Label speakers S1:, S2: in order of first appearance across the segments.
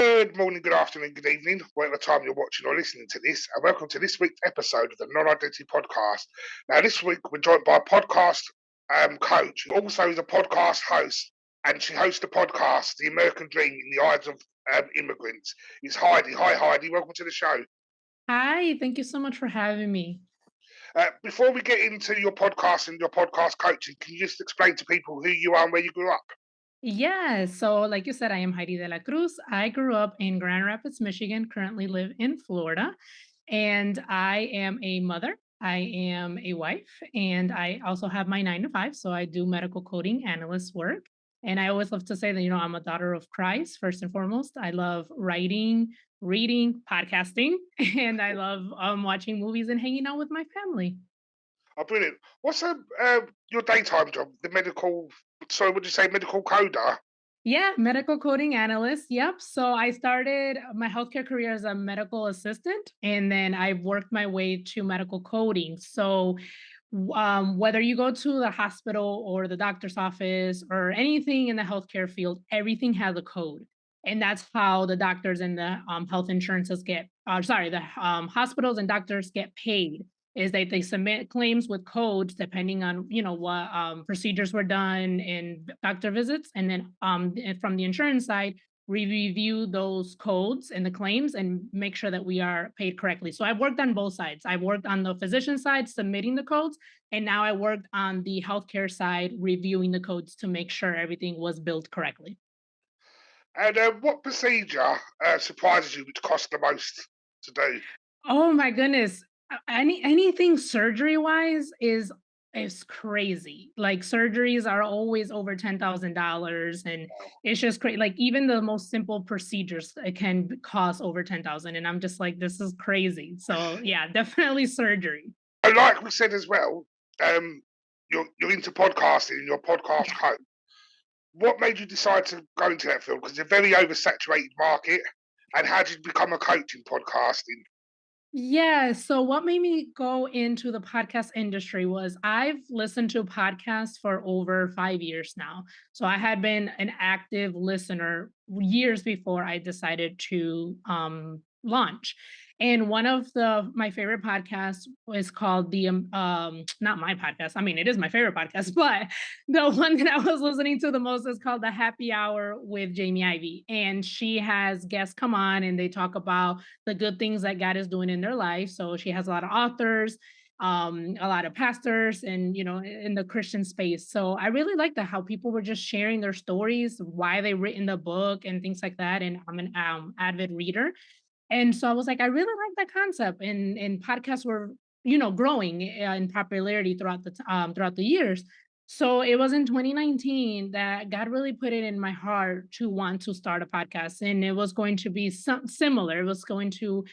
S1: Good morning, good afternoon, good evening, whatever time you're watching or listening to this, and welcome to this week's episode of the Non-Identity Podcast. Now, this week we're joined by a podcast coach, who also is a podcast host, and she hosts the podcast, The American Dream in the Eyes of Immigrants. It's Heidi. Hi, Heidi. Welcome to the show.
S2: Hi, thank you so much for having me.
S1: Before we get into your podcast and your podcast coaching, can you just explain to people who you are and where you grew up?
S2: Yeah, so like you said, I am Heidy De La Cruz. I grew up in Grand Rapids, Michigan, currently live in Florida, and I am a mother. I am a wife, and I also have my 9 to 5. So I do medical coding analyst work. And I always love to say that, I'm a daughter of Christ, first and foremost. I love writing, reading, podcasting, and I love watching movies and hanging out with my family.
S1: Oh, brilliant. What's your daytime job? The medical, sorry, would you say medical coder?
S2: Yeah, medical coding analyst. Yep. So I started my healthcare career as a medical assistant, and then I worked my way to medical coding. So, whether you go to the hospital or the doctor's office or anything in the healthcare field, everything has a code. And that's how the doctors and the health insurances get, sorry, the hospitals and doctors get paid is that they submit claims with codes depending on what procedures were done in doctor visits, and then and from the insurance side, we review those codes and the claims and make sure that we are paid correctly. So I've worked on both sides. I worked on the physician side submitting the codes, and now I worked on the healthcare side reviewing the codes to make sure everything was billed correctly.
S1: And what procedure surprises you, which costs the most to do?
S2: Oh my goodness. Anything surgery wise is crazy. Like surgeries are always over $10,000, and it's just crazy. Like even the most simple procedures can cost over 10,000, and I'm just like this is crazy. So yeah, definitely surgery.
S1: And like we said as well, um, you're into podcasting, and you're a podcast
S2: Yeah.
S1: host. What made you decide to go into that field? Because it's a very oversaturated market. And how did you become a coach in podcasting?
S2: Yeah. So, what made me go into the podcast industry was I've listened to podcasts for over 5 years now. So, I had been an active listener years before I decided to launch. And one of my favorite podcasts was called not my podcast. I mean, it is my favorite podcast, but the one that I was listening to the most is called The Happy Hour with Jamie Ivy. And she has guests come on and they talk about the good things that God is doing in their life. So she has a lot of authors, a lot of pastors, and in the Christian space. So I really like that how people were just sharing their stories, why they written the book, and things like that. And I'm an avid reader, and so I was like, I really like that concept. And podcasts were growing in popularity throughout the years. So it was in 2019 that God really put it in my heart to want to start a podcast, and it was going to be similar. I was going to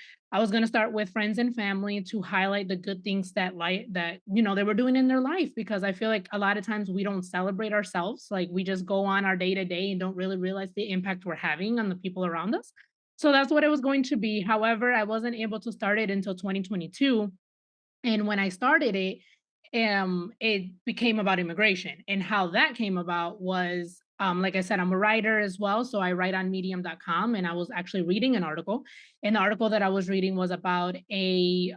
S2: start with friends and family to highlight the good things that they were doing in their life, because I feel like a lot of times we don't celebrate ourselves. Like we just go on our day to day and don't really realize the impact we're having on the people around us. So that's what it was going to be. However, I wasn't able to start it until 2022. And when I started it became about immigration. And how that came about was, like I said, I'm a writer as well. So I write on medium.com, and I was actually reading an article. And the article that I was reading was about a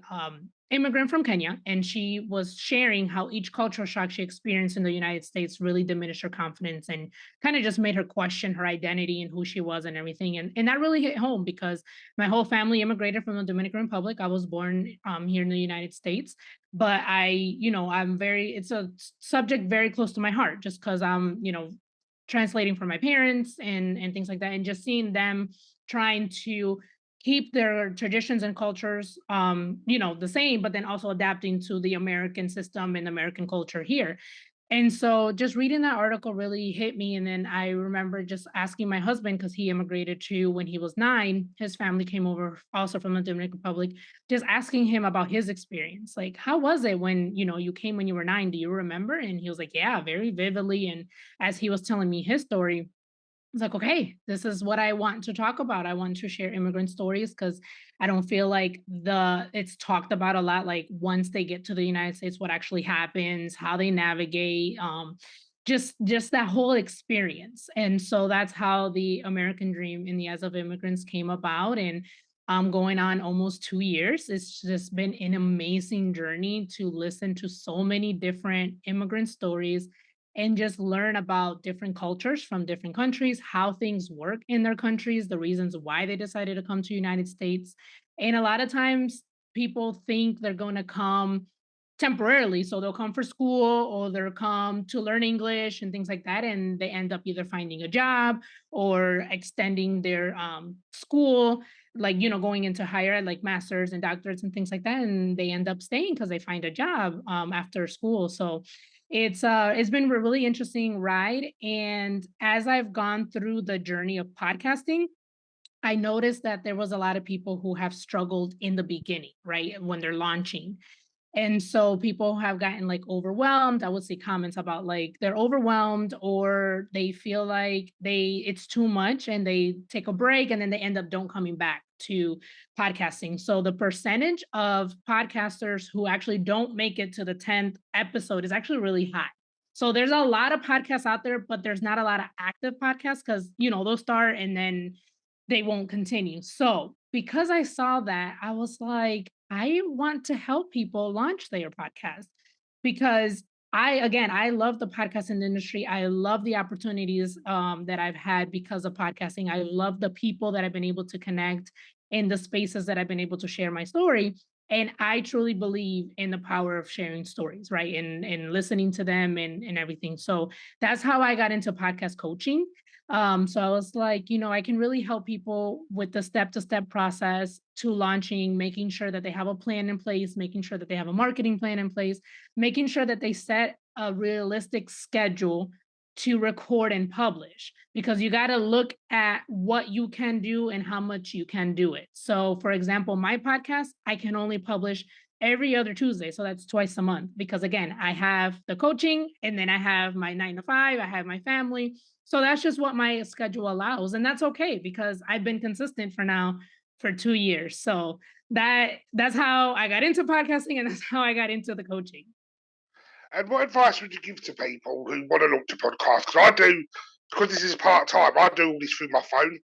S2: immigrant from Kenya. And she was sharing how each cultural shock she experienced in the United States really diminished her confidence and kind of just made her question her identity and who she was and everything. And that really hit home because my whole family immigrated from the Dominican Republic. I was born here in the United States, but it's a subject very close to my heart just because I'm, translating for my parents and things like that. And just seeing them trying to keep their traditions and cultures, the same, but then also adapting to the American system and American culture here. And so just reading that article really hit me. And then I remember just asking my husband, because he immigrated too when he was 9. His family came over also from the Dominican Republic, just asking him about his experience. Like, how was it when, you came when you were 9? Do you remember? And he was like, yeah, very vividly. And as he was telling me his story, was like, okay, this is what I want to talk about. I want to share immigrant stories because I don't feel like it's talked about a lot. Like once they get to the United States, what actually happens, how they navigate. just that whole experience. And so that's how the American Dream in the Eyes of Immigrants came about. And going on almost 2 years. It's just been an amazing journey to listen to so many different immigrant stories and just learn about different cultures from different countries, how things work in their countries, the reasons why they decided to come to United States. And a lot of times people think they're going to come temporarily. So they'll come for school or they'll come to learn English and things like that. And they end up either finding a job or extending their school, like, going into higher ed, like masters and doctorates and things like that. And they end up staying because they find a job after school. So it's been a really interesting ride. And as I've gone through the journey of podcasting, I noticed that there was a lot of people who have struggled in the beginning, right? When they're launching, and so people have gotten like overwhelmed. I would see comments about like they're overwhelmed or they feel like it's too much and they take a break and then they end up don't coming back to podcasting. So the percentage of podcasters who actually don't make it to the 10th episode is actually really high. So there's a lot of podcasts out there, but there's not a lot of active podcasts because they'll start and then they won't continue. So, because I saw that, I was like, I want to help people launch their podcast because I love the podcasting industry. I love the opportunities that I've had because of podcasting. I love the people that I've been able to connect in the spaces that I've been able to share my story. And I truly believe in the power of sharing stories, right? And listening to them and everything. So that's how I got into podcast coaching. So I was like, I can really help people with the step-to-step process to launching, making sure that they have a plan in place, making sure that they have a marketing plan in place, making sure that they set a realistic schedule to record and publish because you got to look at what you can do and how much you can do it. So, for example, my podcast, I can only publish every other Tuesday. So that's twice a month because, again, I have the coaching and then I have my 9 to 5, I have my family. So that's just what my schedule allows. And that's okay because I've been consistent for 2 years. So that's how I got into podcasting and that's how I got into the coaching.
S1: And what advice would you give to people who want to launch a podcast? Because I do, because this is part time, I do all this through my phone.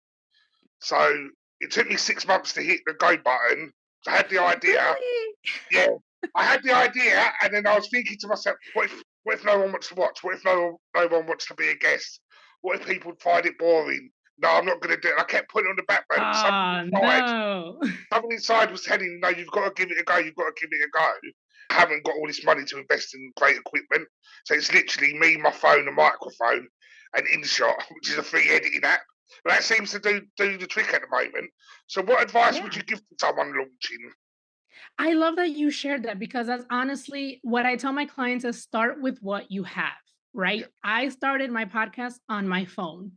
S1: So it took me 6 months to hit the go button. I had the idea.
S2: Really?
S1: Yeah, I had the idea, and then I was thinking to myself, what if no one wants to watch? What if no one wants to be a guest? What if people find it boring? No, I'm not going to do it. I kept putting it on the back burner.
S2: Oh, no.
S1: Something inside was telling me, no, you've got to give it a go. You've got to give it a go. I haven't got all this money to invest in great equipment. So it's literally me, my phone, a microphone, and InShot, which is a free editing app. But that seems to do the trick at the moment. So what advice would
S2: Yeah.
S1: you give to someone launching?
S2: I love that you shared that because that's honestly what I tell my clients is start with what you have,
S1: Yeah,
S2: right? I started my podcast on my phone.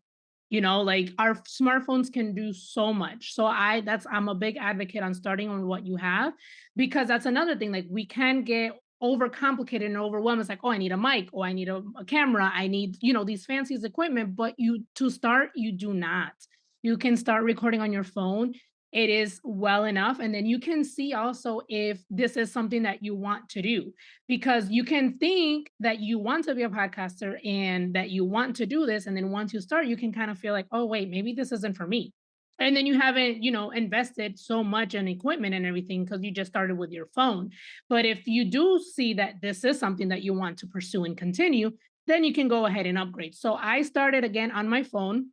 S2: Like our smartphones can do so much. So I'm a big advocate on starting on what you have because that's another thing. Like we can get overcomplicated and overwhelmed. It's like, oh, I need a mic, oh, I need a camera, I need, these fancy equipment, but you to start, you do not. You can start recording on your phone, it is well enough. And then you can see also if this is something that you want to do, because you can think that you want to be a podcaster and that you want to do this. And then once you start, you can kind of feel like, oh, wait, maybe this isn't for me. And then you haven't, invested so much in equipment and everything because you just started with your phone. But if you do see that this is something that you want to pursue and continue, then you can go ahead and upgrade. So I started again on my phone.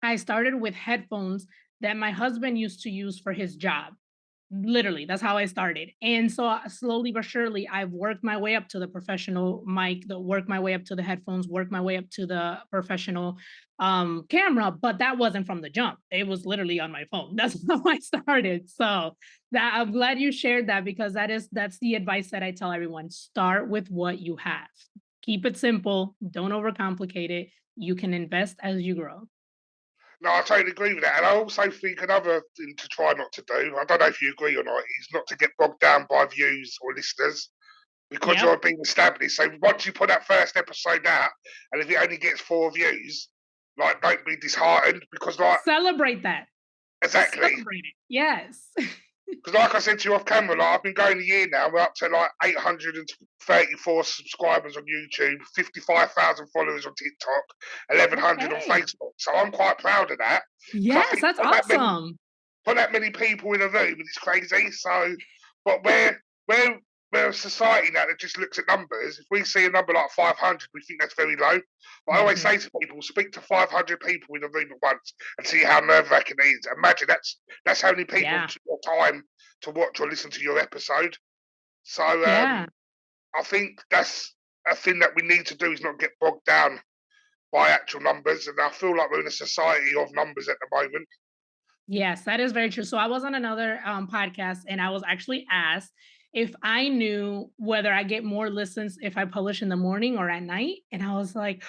S2: I started with headphones that my husband used to use for his job. Literally, that's how I started. And so slowly but surely, I've worked my way up to the professional mic, worked my way up to the headphones, worked my way up to the professional camera. But that wasn't from the jump. It was literally on my phone. That's how I started. So that I'm glad you shared that because that's the advice that I tell everyone. Start with what you have. Keep it simple. Don't overcomplicate it. You can invest as you grow.
S1: no, I totally agree with that. And I also think another thing to try not to do, I don't know if you agree or not, is not to get bogged down by views or listeners because
S2: Yep.
S1: you're being established. So once you put that first episode out, and if it only gets 4 views, like don't be disheartened because like
S2: Celebrate that.
S1: exactly.
S2: Celebrate it. Yes.
S1: Because like I said to you off camera, like I've been going a year now. We're up to like 834 subscribers on YouTube, 55,000 followers on TikTok, 1,100 on
S2: Okay.
S1: Facebook. So I'm quite proud of that. Because I
S2: Yes,
S1: think
S2: that's awesome.
S1: put that many people in a room, and it's crazy. So, but we're a society now that just looks at numbers. If we see a number like 500, we think that's very low. But I always
S2: Mhm.
S1: say to people, speak to 500 people in a room at once and see how nerve-wracking it is. Imagine that's how many people
S2: Yeah.
S1: took your time to watch or listen to your episode. So
S2: Yeah.
S1: I think that's a thing that we need to do is not get bogged down by actual numbers. And I feel like we're in a society of numbers at the moment.
S2: Yes, that is very true. So I was on another podcast and I was actually asked if I knew whether I get more listens if I publish in the morning or at night. And I was like,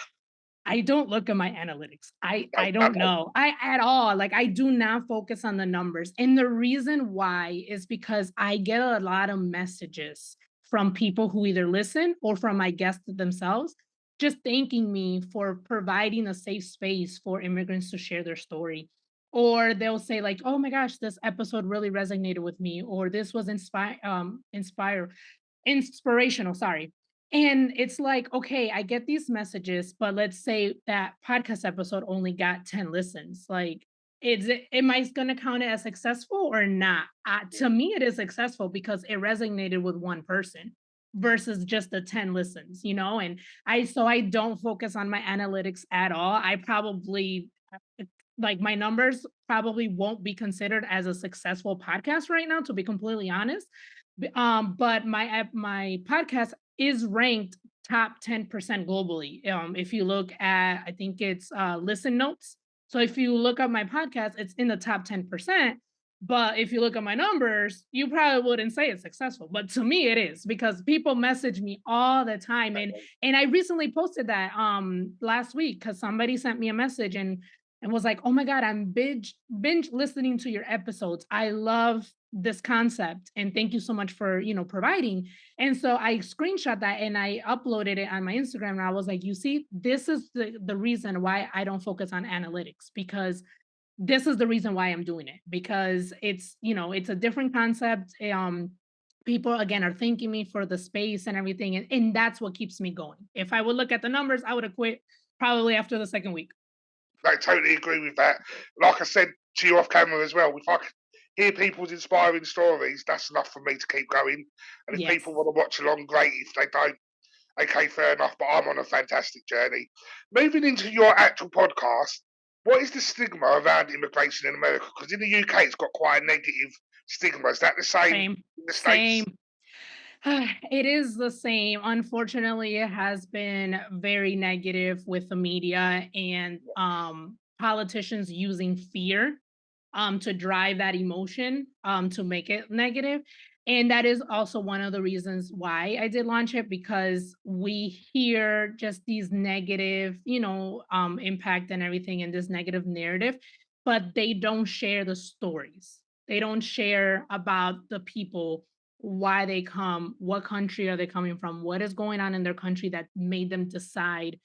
S2: I don't look at my analytics. I
S1: I
S2: don't know. I at all. Like I do not focus on the numbers. And the reason why is because I get a lot of messages from people who either listen or from my guests themselves just thanking me for providing a safe space for immigrants to share their story. Or they'll say like, "Oh my gosh, this episode really resonated with me," or "This was inspirational, sorry." And it's like, okay, I get these messages, but let's say that podcast episode only got 10 listens. Like, am I going to count it as successful or not? To me, it is successful because it resonated with one person versus just the 10 listens, And so I don't focus on my analytics at all. I probably, like, my numbers probably won't be considered as a successful podcast right now, to be completely honest. But my podcast is ranked top 10% globally. If you look at, I think it's listen notes. So if you look up my podcast, it's in the top 10%. But if you look at my numbers, you probably wouldn't say it's successful. But to me, it is because people message me all the time. And I recently posted that last week because somebody sent me a message and was like, "Oh my god, I'm binge listening to your episodes. I love this concept and thank you so much for, providing." And so I screenshot that and I uploaded it on my Instagram and I was like, "You see, this is the reason why I don't focus on analytics because this is the reason why I'm doing it because it's a different concept. People again are thanking me for the space and everything and that's what keeps me going. If I would look at the numbers, I would have quit probably after the second week."
S1: I totally agree with that. Like I said to you off camera as well, if I could hear people's inspiring stories, that's enough for me to keep going. And if people
S2: Yes.
S1: want to watch along, great. If they don't, okay, fair enough. But I'm on a fantastic journey. Moving into your actual podcast, what is the stigma around immigration in America? Because in the UK, it's got quite a negative stigma. Is that the same
S2: Same.
S1: in the States?
S2: Same. It is the same. Unfortunately, it has been very negative with the media and politicians using fear to drive that emotion to make it negative. And that is also one of the reasons why I did launch it because we hear just these negative, impact and everything and this negative narrative, but they don't share the stories. They don't share about the people, why they come, what country are they coming from, what is going on in their country that made them decide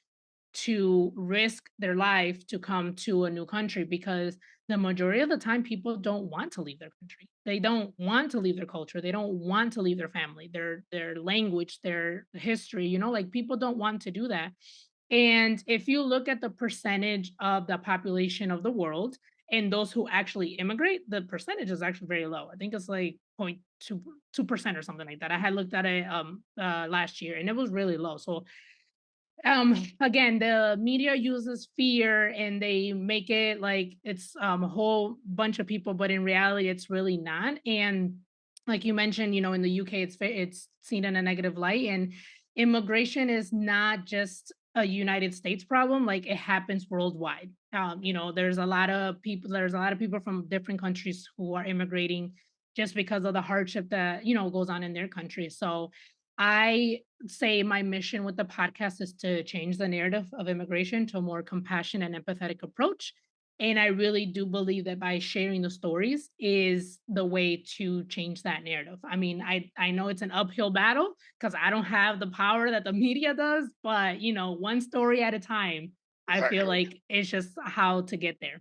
S2: to risk their life to come to a new country because the majority of the time people don't want to leave their country. They don't want to leave their culture. They don't want to leave their family, their language, their history, like people don't want to do that. And if you look at the percentage of the population of the world and those who actually immigrate, the percentage is actually very low. I think it's like 0.2% or something like that. I had looked at it last year and it was really low. So again, the media uses fear and they make it like it's a whole bunch of people, but in reality it's really not. And like you mentioned, in the UK it's seen in a negative light, and immigration is not just a United States problem. Like it happens worldwide. There's a lot of people from different countries who are immigrating just because of the hardship that goes on in their country. So I say my mission with the podcast is to change the narrative of immigration to a more compassionate and empathetic approach. And I really do believe that by sharing the stories is the way to change that narrative. I mean, I know it's an uphill battle because I don't have the power that the media does, but one story at a time, I feel
S1: Exactly.
S2: like it's just how to get there.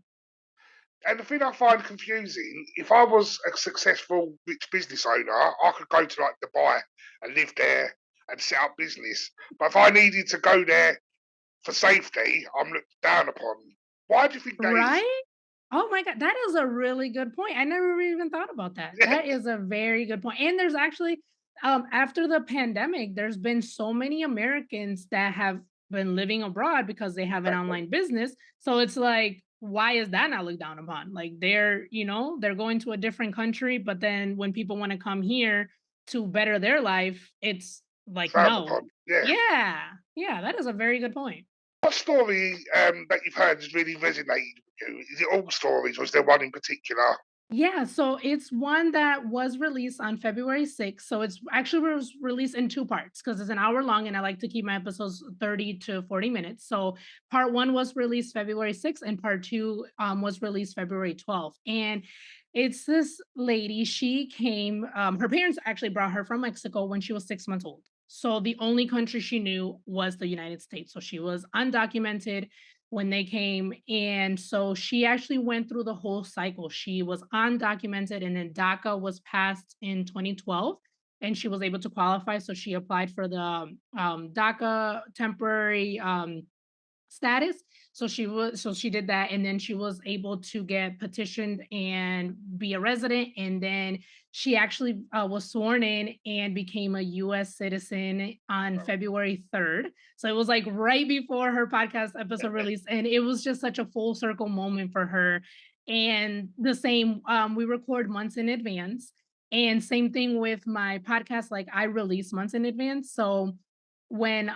S1: And the thing I find confusing, if I was a successful rich business owner, I could go to like Dubai and live there and set up business. But if I needed to go there for safety, I'm looked down upon. Why do you think that is?
S2: Right? Oh my god, that is a really good point. I never even thought about that.
S1: Yeah,
S2: That is a very good point. And there's actually, after the pandemic, there's been so many Americans that have been living abroad because they have an
S1: exactly.
S2: online business. So it's like, why is that not looked down upon? Like they're going to a different country, but then when people want to come here to better their life, it's like,
S1: Frowned
S2: no.
S1: upon. Yeah.
S2: Yeah. Yeah, that is a very good point.
S1: What story that you've heard has really resonated with you? Is it all stories, or is there one in particular?
S2: Yeah, so it's one that was released on February 6th. So it's actually was released in two parts because it's an hour long and I like to keep my episodes 30 to 40 minutes. So part one was released February 6th and part two was released February 12th. And it's this lady, she came, her parents actually brought her from Mexico when she was 6 months old. So the only country she knew was the United States. So she was undocumented when they came. And so she actually went through the whole cycle. She was undocumented, and then DACA was passed in 2012, and she was able to qualify. So she applied for the DACA temporary status. So she did that, and then she was able to get petitioned and be a resident, and then she actually was sworn in and became a US citizen on February 3rd. So it was like right before her podcast episode release, and it was just such a full circle moment for her. And the same, we record months in advance, and same thing with my podcast, like I release months in advance. So when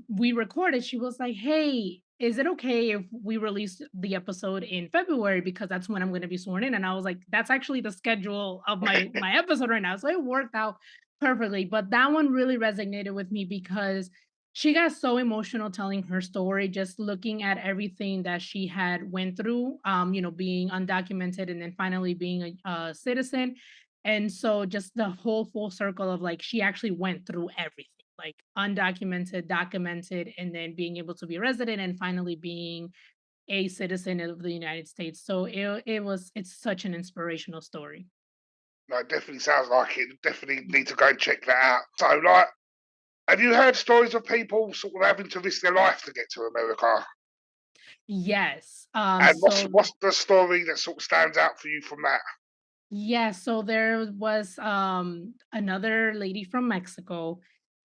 S2: we recorded, she was like, "Hey, is it okay if we release the episode in February because that's when I'm going to be sworn in?" And I was like, "That's actually the schedule of my episode right now." So it worked out perfectly. But that one really resonated with me because she got so emotional telling her story, just looking at everything that she had went through, being undocumented and then finally being a citizen. And so just the whole full circle of like she actually went through everything, like undocumented, documented, and then being able to be a resident and finally being a citizen of the United States. So it's such an inspirational story.
S1: No, it definitely sounds like it. Definitely need to go and check that out. So, like, have you heard stories of people sort of having to risk their life to get to America?
S2: Yes.
S1: And what's the story that sort of stands out for you from that?
S2: Yeah, so there was another lady from Mexico.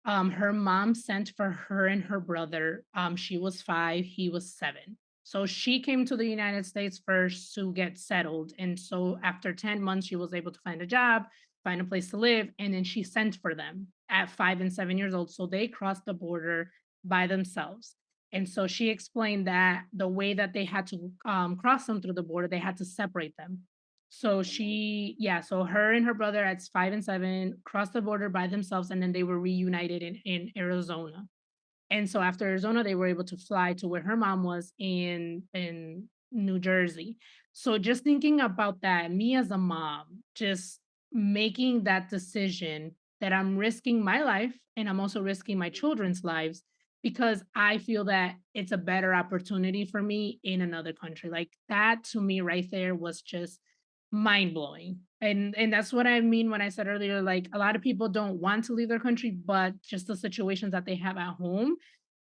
S2: Her mom sent for her and her brother. She was 5, he was 7. So she came to the United States first to get settled. And so after 10 months, she was able to find a job, find a place to live, and then she sent for them at 5 and 7 years old. So they crossed the border by themselves. And so she explained that the way that they had to cross them through the border, they had to separate them. So so her and her brother at 5 and 7 crossed the border by themselves, and then they were reunited in Arizona. And so after Arizona, they were able to fly to where her mom was in New Jersey. So just thinking about that, me as a mom, just making that decision that I'm risking my life and I'm also risking my children's lives because I feel that it's a better opportunity for me in another country. Like that to me right there was just mind blowing. And that's what I mean when I said earlier, like a lot of people don't want to leave their country, but just the situations that they have at home,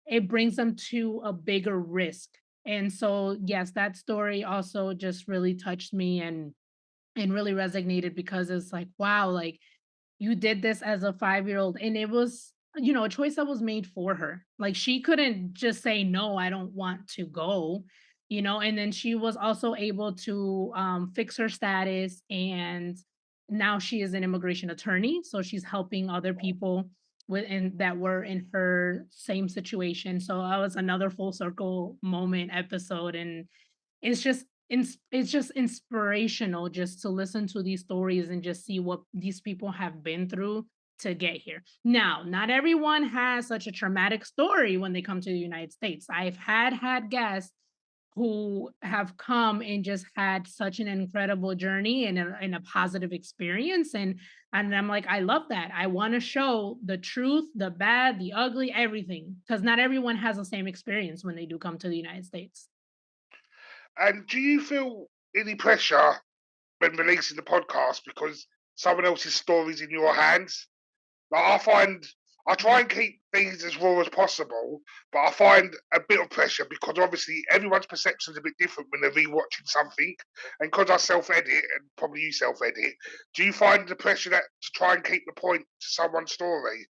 S2: it brings them to a bigger risk. And so, yes, that story also just really touched me and really resonated because it's like, wow, like you did this as a 5-year-old, and it was, a choice that was made for her. Like, she couldn't just say, "No, I don't want to go," and then she was also able to, fix her status, and now she is an immigration attorney, so she's helping other people that were in her same situation. So that was another full circle moment episode, and it's just inspirational just to listen to these stories and just see what these people have been through to get here. Now, not everyone has such a traumatic story when they come to the United States. I've had guests who have come and just had such an incredible journey and a positive experience, and I'm like, I love that. I want to show the truth, the bad, the ugly, everything, because not everyone has the same experience when they do come to the United States.
S1: And do you feel any pressure when releasing the podcast because someone else's story's in your hands? Like I find I try and keep things as raw as possible, but I find a bit of pressure because obviously everyone's perception is a bit different when they're rewatching something. And because I self edit and probably you self edit, do you find the pressure that to try and keep the point to someone's story?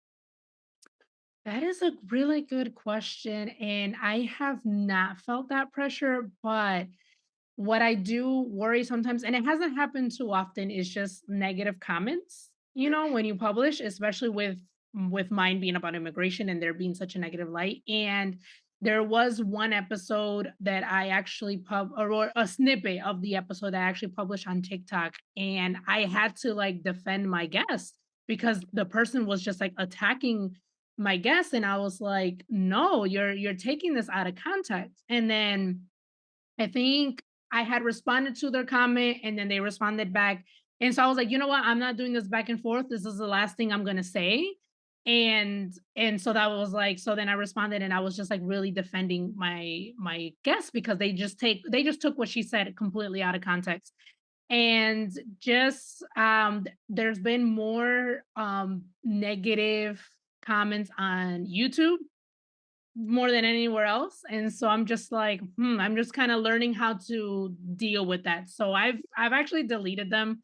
S2: That is a really good question, and I have not felt that pressure, but what I do worry sometimes, and it hasn't happened too often, is just negative comments, when you publish, especially with mine being about immigration and there being such a negative light. And there was one episode that I actually or a snippet of the episode that I actually published on TikTok, and I had to like defend my guest because the person was just like attacking my guest, and I was like, "No, you're taking this out of context." And then I think I had responded to their comment and then they responded back. And so I was like, you know what? I'm not doing this back and forth. This is the last thing I'm gonna say. And so that was like, so then I responded and I was just like really defending my guest because they just took what she said completely out of context. And just there's been more negative comments on YouTube more than anywhere else, and so I'm just like, I'm just kinda learning how to deal with that. So I've actually deleted them,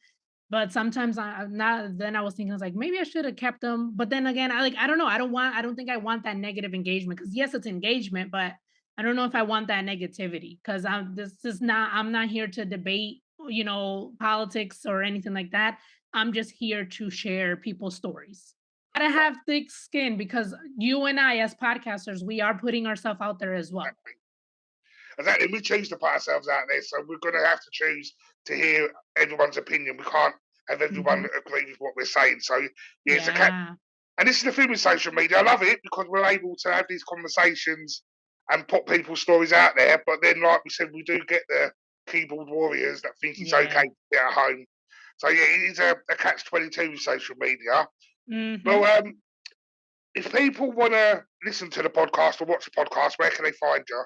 S2: but sometimes I'm not then I was thinking, I was like, "Maybe I should have kept them," but then again, I don't know, I don't think I want that negative engagement because yes, it's engagement, but I don't know if I want that negativity because 'cause I'm not here to debate, politics or anything like that. I'm just here to share people's stories. Gotta have thick skin because you and I, as podcasters, we are putting ourselves out there as well.
S1: Exactly. We choose to put ourselves out there, so we're going to have to choose to hear everyone's opinion. We can't have everyone
S2: Mhm.
S1: agree with what we're saying. So yeah, it's a cat.
S2: Yeah.
S1: And this is the thing with social media. I love it because we're able to have these conversations and put people's stories out there. But then, like we said, we do get the keyboard warriors that think it's okay
S2: Yeah.
S1: to be at home. So yeah, it is a catch-22 with social media. Well,
S2: Mhm.
S1: if people want to listen to the podcast or watch the podcast, where can they find you?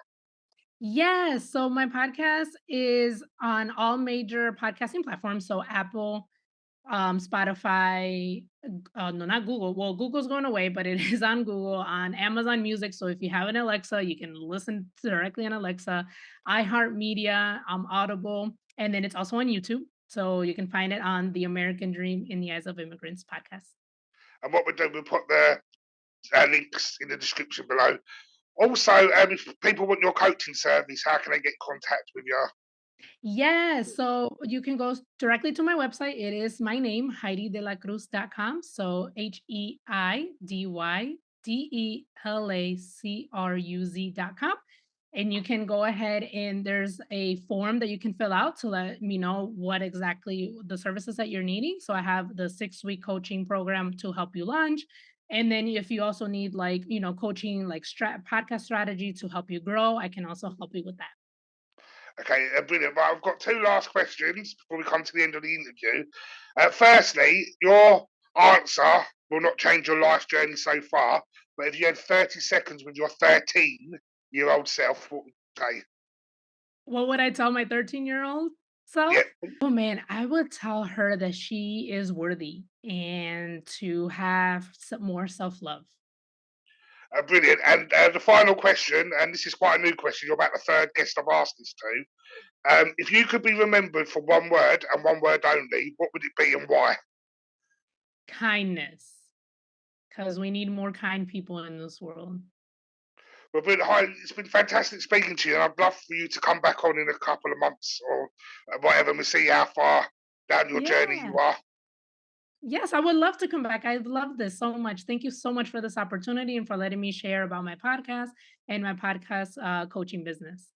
S2: Yeah, so my podcast is on all major podcasting platforms, so Apple, Spotify, no, not Google. Well, Google's going away, but it is on Google, on Amazon Music. So if you have an Alexa, you can listen directly on Alexa, iHeartMedia, Audible, and then it's also on YouTube. So you can find it on The American Dream in the Eyes of Immigrants podcast.
S1: And what we'll do, we'll put the links in the description below. Also, if people want your coaching service, how can they get in contact with you?
S2: Yeah, so you can go directly to my website. It is my name, HeidyDelacruz.com. So HeidyDelacruz.com. And you can go ahead and there's a form that you can fill out to let me know what exactly the services that you're needing. So I have the 6 week coaching program to help you launch. And then if you also need like, coaching like podcast strategy to help you grow, I can also help you with that.
S1: Okay, brilliant. Right, I've got two last questions before we come to the end of the interview. Firstly, your answer will not change your life journey so far, but if you had 30 seconds with your 13-year-old self, what would you say?
S2: What would I tell my 13-year-old
S1: Yeah,
S2: self? Oh man, I would tell her that she is worthy and to have some more self-love.
S1: brilliant. And the final question, and this is quite a new question, you're about the third guest I've asked this to. If you could be remembered for one word and one word only, what would it be and why?
S2: Kindness, because we need more kind people in this world.
S1: Well, but hi, it's been fantastic speaking to you, and I'd love for you to come back on in a couple of months or whatever, and we see how far down your journey
S2: Yeah.
S1: you are.
S2: Yes, I would love to come back. I love this so much. Thank you so much for this opportunity and for letting me share about my podcast and my podcast coaching business.